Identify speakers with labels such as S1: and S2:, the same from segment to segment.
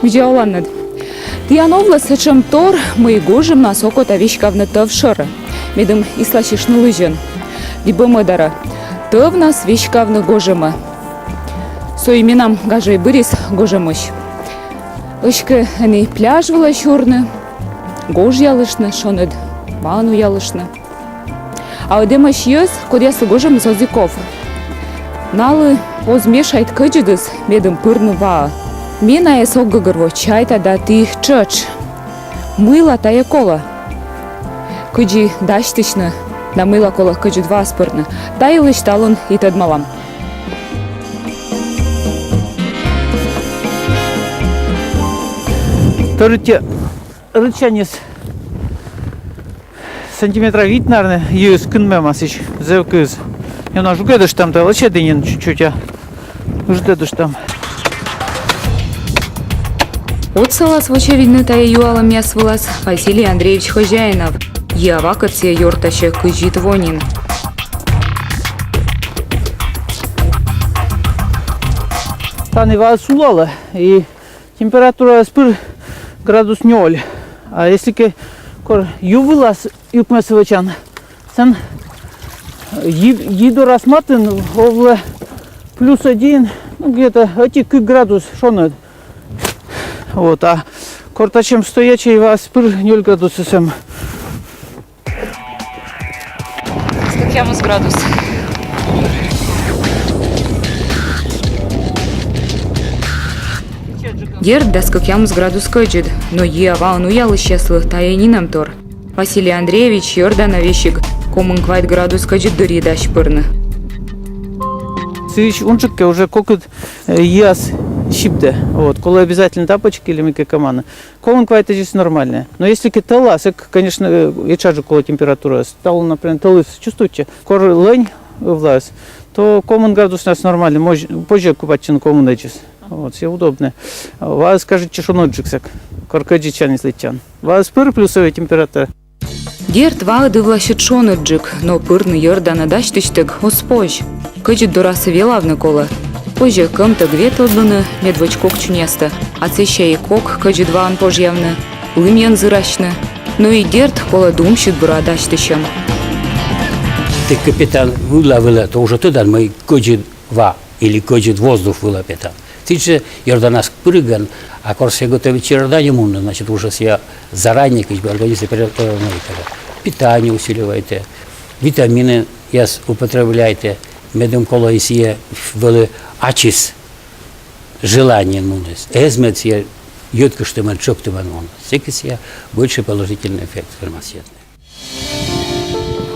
S1: Видеоланнад. Тияновла сычым тор, мы гожим на сокота вещкавны товшыры. Медым ислашишны лыжен. Либо мыдара. Тов нас вещкавны гожимы. Соименам гажей бырис гожимыш. Ышкы они пляж вла чорны. Гож ялышны, шонед вану ялышны. А одемаш ес, кодясы гожим зозиков. Налы позмешайт кыджидыс, медым пырны ваа. Мена эс оггырво чайта да ты их чоч. Мыла тая кола. Кыджи даштычны, да мыла кола кыджи два спырны. Тайлыш талын и тадмалам.
S2: Торыте рычанец сантиметра вид, наверное, юз кынмемасыч, зевкыз. Я на жугедыш там-то, лаче дынен чуть-чуть, а ждедыш там.
S1: От салас в очередной тая юалам ясвылас Василий Андреевич Хозяинов. Ява кырце йортачы кыжит вонин.
S2: Таны вас сулала, и температура спыр градус 0. А если кор ювылас юкмесовичан, сен еду рассматриван, овла +1, ну где-то эти градус, шонет. Вот, а кортачем стоячий вас спыр 0 градусов сем.
S1: Сколько градус? Дерт да скокямус градус кыджид, но еава он уял исчеслых таянинам тор. Василий Андреевич Йордана вещик, коммунквайт градус кыджид дури дащ пырны.
S2: Сыч унчикке уже кокот яс щипде, вот, коли обязательно тапочки или мика команда. Коммунквайт здесь нормальная. Но если киталас, конечно, и чаджи кола температура, стал, например, талыс, чувствуете, кор лень влас, то коммун градус у нас нормальный, позже купать чин коммун эджис. Вот, все удобно. Вас скажете, что ноджиксак, коркаджичан слетян. Вас пыр плюсовая температура.
S1: Дерт вагды влащит шоныджик, но пырны Йордана даштычтык оспож. Кыджид дурасы велавны кола. Позже кым-то гветылдыны медвочкок чунеста, а цеща и кок кыджид ваан пожьявны, лымьян зыращны. Но и дерт кола думщит бура даштычам.
S3: Ты капитан выловила, то уже туда мы кыджид ва или кыджид воздух выла капитан. Ты же Йорданас прыган, а корсе готовить череда не мунно, значит уже я заранее как бы организм питание усиливаете, витамины яс употребляете, медом коло есть вели ачис желание мунес, эзмет я йодка что man чок туман мунес, секс я больше положительный эффект фармацевтный.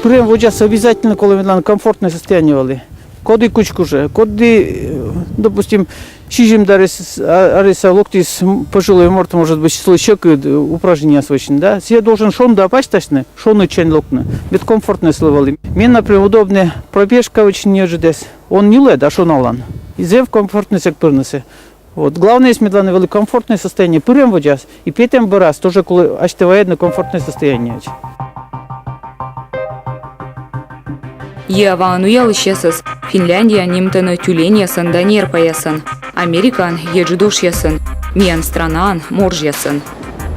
S2: Прям вот сейчас обязательно коли комфортное состояние вали. Коды кучку же, коды, допустим, щижим дарис ариса локтис пожилой морт может быть случек упражнения свойственно, да? Я должен шон да пачташны, шон и чен локна, ведь комфортное словали. Мне, например, удобная пробежка очень не ожидается. Он не лед, а шон алан. Изев комфортный секторнese. Вот главное есть медленно вели комфортное состояние. Пырем вот сейчас и петем раз тоже коли ачтевает на комфортное состояние.
S1: Еава ануял исчесас. Финляндия нимтаны тюлень ясан да нерпа ясан. Американ еджидош ясан. Миян странан морж ясан.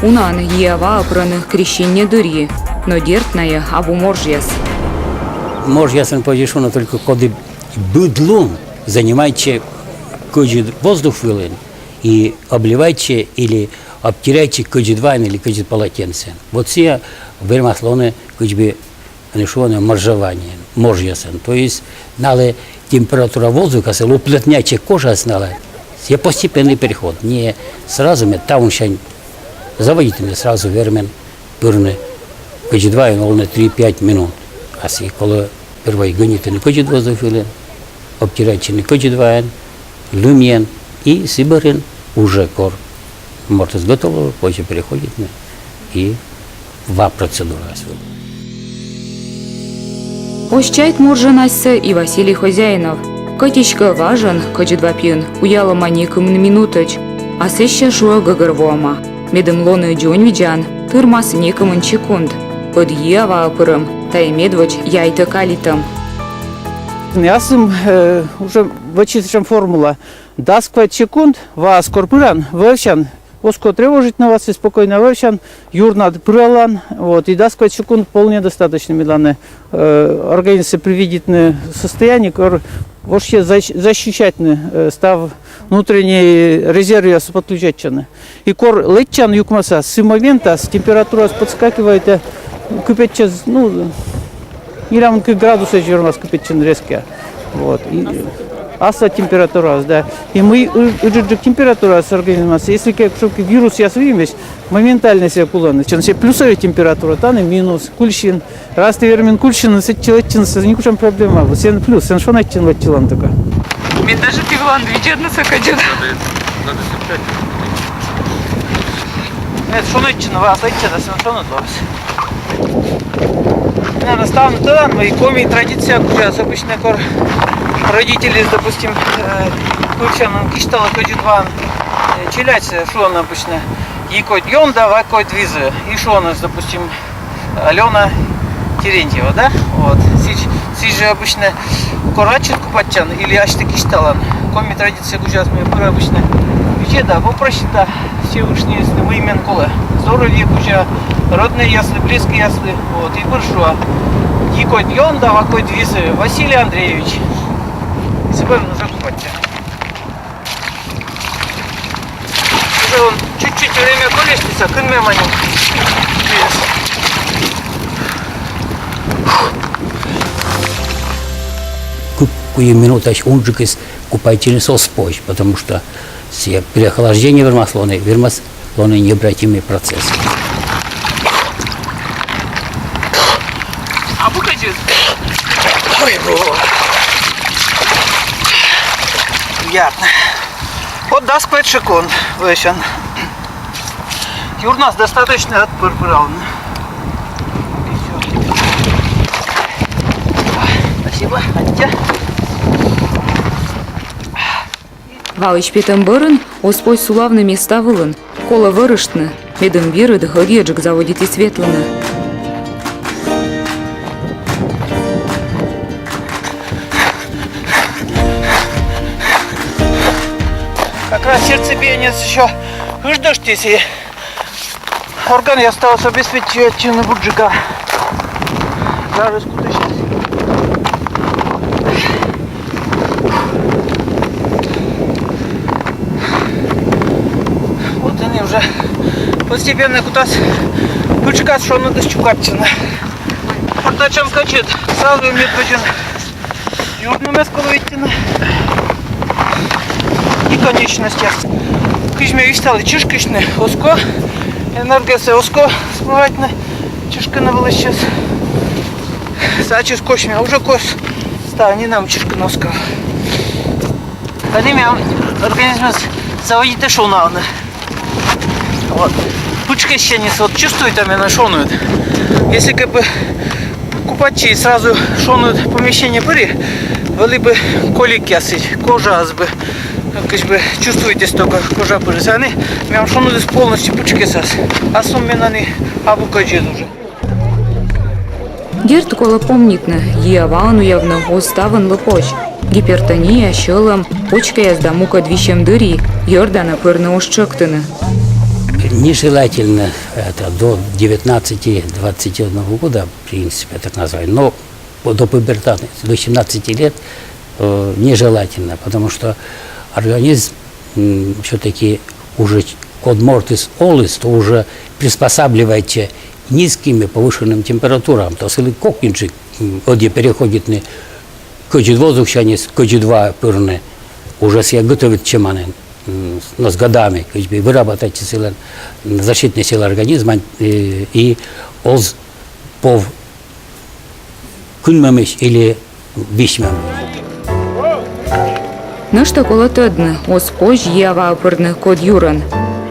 S1: Унан еава апраны крещение дырьи. Но дертная абу морж яс.
S3: Морж ясан подешено только коды быдлом занимайте кыджид воздух вылын и обливайте или обтирайте кыджид вайн или кыджид полотенце. Вот все вермаслоны кыджби решено моржевание, моржьясен. То есть, нале температура воздуха, если уплотняйте кожа снала, c'est постепенный переход. Не сразу, там еще заводительный, сразу вермен, пырны, кочедва и на 3-5 минут. А если коли первой гоните на кочед воздух, обтирайте на кочедва, люмьен и сибарин уже кор. Мортис готово, позже переходит и два процедура.
S1: Ощайт морженасся и Василий Хозяинов. Котичка важен, кочедва пин, уяла маником на минуточ. А сеща шуа гагарвома. Медом лону дюнь видян, тырмас некомын секунд. Под ева апырым, тай медвоч яйта калитам.
S2: Ясым уже вычислим формула. 25 секунд вас корпыран, вевчан, оско тревожить на вас и спокойно вевчан, юрнад прылан, вот, и 25 секунд вполне достаточно, Милана. Организация приведет состояние, вообще защищательный став внутренний резерв подключательный. И кор летчан юкмаса с момента с температура подскакивает, кипятча, ну, не равно к градусу жермас кипятчен резко. Вот. Аса температура, да. И мы температура с организма. Если вирус я свимесь, моментально себя кулан. Если плюсовая температура, то на минус, кульчин. Раз ты вермин кульчин, человечен, никакой проблема. Сен плюс, сен что найти на телан только.
S1: Мне даже пивлан вечерно сокадет.
S4: Надо сыпать.
S2: Нет, что найти на вас, найти на сен что на вас. Надо ставить туда, мои коми традиция, сейчас обычно родители, допустим, кучаном киштала кодидван челять, что он обычно и код йонда, ва код визы, и что у нас, допустим, Алена Терентьева, да, вот, сейчас же обычно корачит купатчан или ашты кишталан, коми традиция сейчас мы обычно вече, да, попроще, да, все вышние, если вы имен кола, здоровье куча, родные ясли, близкие ясли, вот, и буржуа, и код йонда, ва код визы, Василий Андреевич. Сегодня уже купаться. Уже он чуть-чуть время колештится, кынме маню.
S3: Кую минуту унжик из купательный соспой, потому что все переохлаждение вермаслоны необратимый процесс.
S2: А покажи. Ой, приятно. Вот 25 секунд вещан. Юр нас достаточно отпырпырал. Спасибо. Антя.
S1: Валыч Петемберн, оспой сулавны места вылын. Кола вырыштны, медом биры дыховеджик заводит и светлыны.
S2: Как раз сердцебиение еще ждешь, если орган остался обеспечивать на буджика. Даже скуточно. Вот они уже постепенно куда-то буджика, что надо щукапчина. Подачам качет, сразу медведен. Юрный месковитина. И конечностях. Кыжме вистали чешкишны, оско, энергия оско смывательно, чешка на было сейчас. Сачи скошми, а уже кос стани нам чешка носка. Они организм заводит шо надо. Вот. Пучка еще не вот чувствует, там она шонует. Если как бы купачи сразу шонуют помещение пыри, были бы колики осыть, кожа бы. Как бы чувствуете столько кожа пырисаны, мям шонуют полностью пучки сас. А сумменаны абукаджет уже.
S1: Герт кола помнитна, явану явно уставан лопоч. Гипертония, щелом, почка язда мука двищем дыри, йордана пырна ушчоктыны.
S3: Нежелательно это до 19-21 года, в принципе, так назвать, но до пубертата, до 17 лет нежелательно, потому что организм все-таки уже код мортис олис, то уже приспосабливается низкими повышенным температурам. То есть кокничек, где переходит на кочет воздух, кочет два пырны, уже себя готовит чеманы, но с годами, выработать силы, защитные силы организма и оз пов кунмамиш или вишмам.
S1: Ну что кола тедны, оспож ява пырны код юран.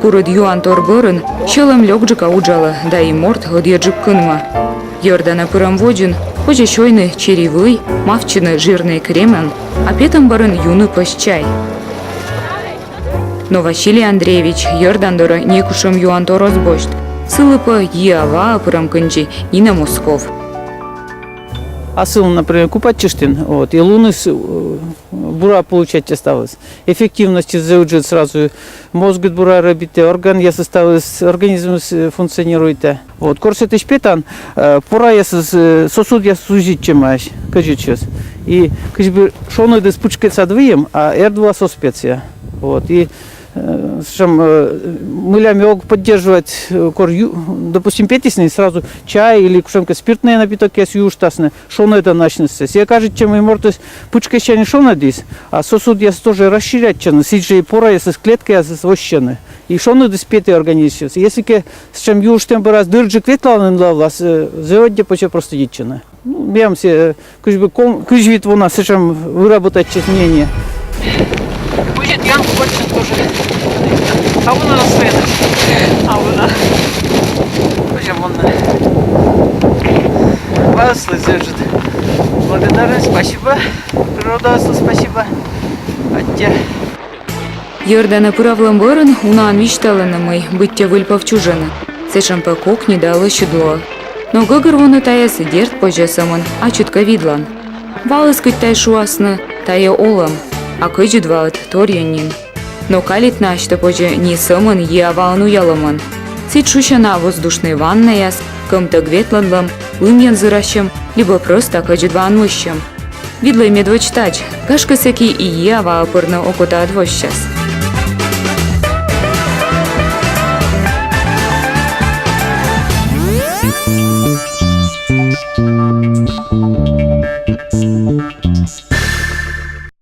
S1: Курод юан торбырын, щелом лёгджика уджала, да и морт одъеджик кынма. Йордана пырам водин, ходжа щойны черевый, мавчины жирный кремен, А петом барын юны пощай. Но Василий Андреевич Йордандора некушам юанто разбожд. Сылыпа Еава пырамканчи Нина Москов.
S2: А сыл, например, купать чештин, вот, и луны бура получать осталось. Эффективность зауджит сразу, мозг бура рабите, орган я составилась, организм функционирует. Вот, корсетыш петан, пора я сосуд я сузить чемаш, кажет сейчас. И, кажется, шоны да спучкается двоем, а R2 со специя. Вот, и мылями могут поддерживать, допустим, петисный сразу чай или кушемка спиртный напиток, если юштасны, шоно это начнется. Если кажется, чем и мортус пучка еще не шоно здесь, а сосуд я тоже расширять чаны, сиджи и пора, если с клеткой я свощены. И шоно здесь петый организм. Если с чем юштем бы раз дырджик ветланым лавлас, заводя почти просто дичина. Ну, я все, кujvit вона, с чем выработать мнение. Будет ямку больше тоже. А вона рассвета. А вона. Почему вона? Вас лежит. Благодарен, спасибо. Природа, спасибо. Отте.
S1: Йордана пыравлам барын унан мечталанамай быття выльпав чужаны. Сешам пакок не дало щедло. Но гагыр воны таясы дерт пожесамын, а чутка видлан. Валыс кыттай шуасны, тая олам, а кыжит валыт торьяннин. Но калит нашта поже не самын еавалын уяламын. Сит шущана воздушной ваннаяс, кым-то гветланлам, лымьян зыращам, либо просто кыжит ванмыщам. Видлай медвочтач, кашкасеки и еава пырны окута отвощас.